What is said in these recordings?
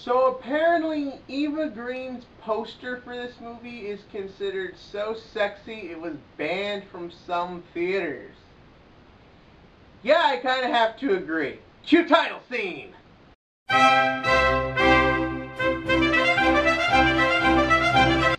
So apparently Eva Green's poster for this movie is considered so sexy it was banned from some theaters. Yeah, I kind of have to agree. Cue title scene!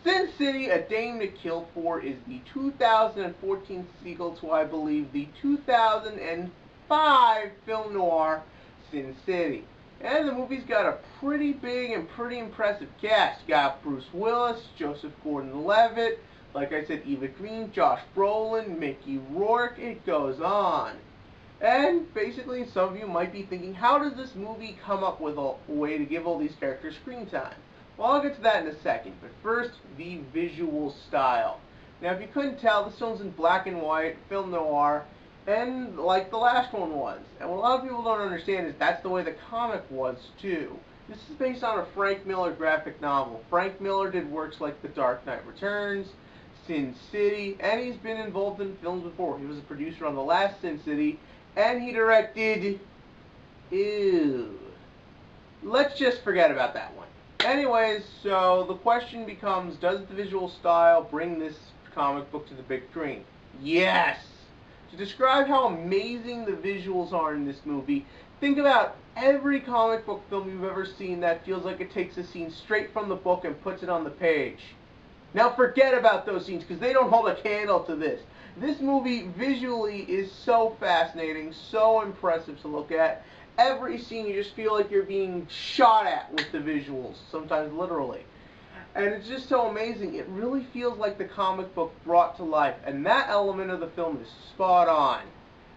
Sin City, A Dame to Kill For is the 2014 sequel to, I believe, the 2005 film noir Sin City. And the movie's got a pretty big and pretty impressive cast. You got Bruce Willis, Joseph Gordon-Levitt, like I said, Eva Green, Josh Brolin, Mickey Rourke, it goes on. And basically, some of you might be thinking, how does this movie come up with a way to give all these characters screen time? Well, I'll get to that in a second, but first, the visual style. Now, if you couldn't tell, this film's in black and white, film noir, and like the last one was. And what a lot of people don't understand is that's the way the comic was, too. This is based on a Frank Miller graphic novel. Frank Miller did works like The Dark Knight Returns, Sin City, and he's been involved in films before. He was a producer on the last Sin City, and he directed... Ew. Let's just forget about that one. Anyways, so the question becomes, does the visual style bring this comic book to the big screen? Yes! To describe how amazing the visuals are in this movie, think about every comic book film you've ever seen that feels like it takes a scene straight from the book and puts it on the page. Now forget about those scenes, because they don't hold a candle to this. This movie visually is so fascinating, so impressive to look at. Every scene you just feel like you're being shot at with the visuals, sometimes literally. And it's just so amazing. It really feels like the comic book brought to life, and that element of the film is spot on.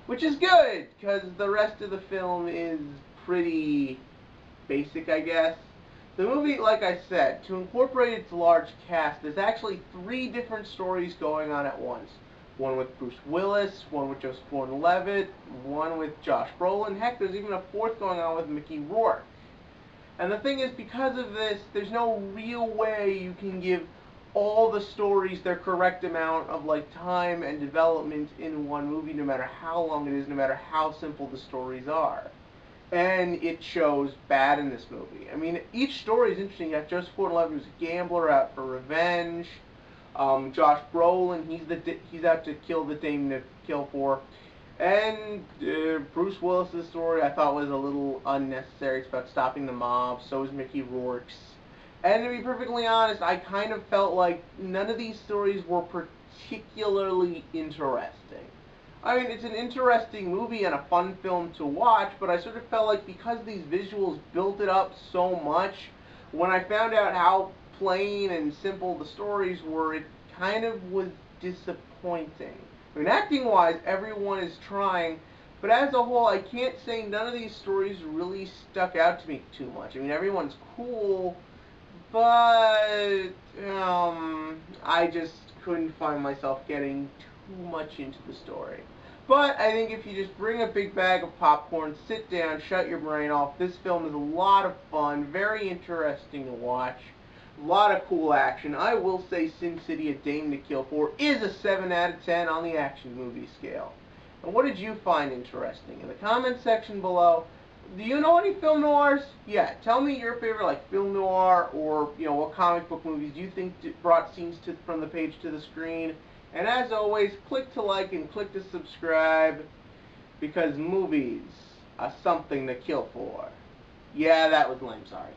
Which is good, because the rest of the film is pretty basic, I guess. The movie, like I said, to incorporate its large cast, there's actually 3 different stories going on at once. One with Bruce Willis, one with Joseph Gordon-Levitt, one with Josh Brolin. Heck, there's even a 4th going on with Mickey Rourke. And the thing is, because of this, there's no real way you can give all the stories their correct amount of time and development in one movie, no matter how long it is, no matter how simple the stories are. And it shows bad in this movie. I mean, each story is interesting. You got Joseph Gordon-Levitt, who's a gambler out for revenge. Josh Brolin, he's out to kill the Dame to Kill For. And Bruce Willis' story I thought was a little unnecessary. It's about stopping the mob. So is Mickey Rourke's. And to be perfectly honest, I kind of felt like none of these stories were particularly interesting. I mean, it's an interesting movie and a fun film to watch, but I sort of felt like because these visuals built it up so much, when I found out how plain and simple the stories were, it kind of was disappointing. I mean, acting-wise, everyone is trying, but as a whole, I can't say none of these stories really stuck out to me too much. I mean, everyone's cool, but I just couldn't find myself getting too much into the story. But I think if you just bring a big bag of popcorn, sit down, shut your brain off, this film is a lot of fun, very interesting to watch, a lot of cool action. I will say Sin City, A Dame to Kill For is a 7 out of 10 on the action movie scale. And what did you find interesting? In the comments section below, do you know any film noirs? Yeah, tell me your favorite film noir, or what comic book movies you think brought scenes from the page to the screen. And as always, click to like and click to subscribe, because movies are something to kill for. Yeah, that was lame, sorry.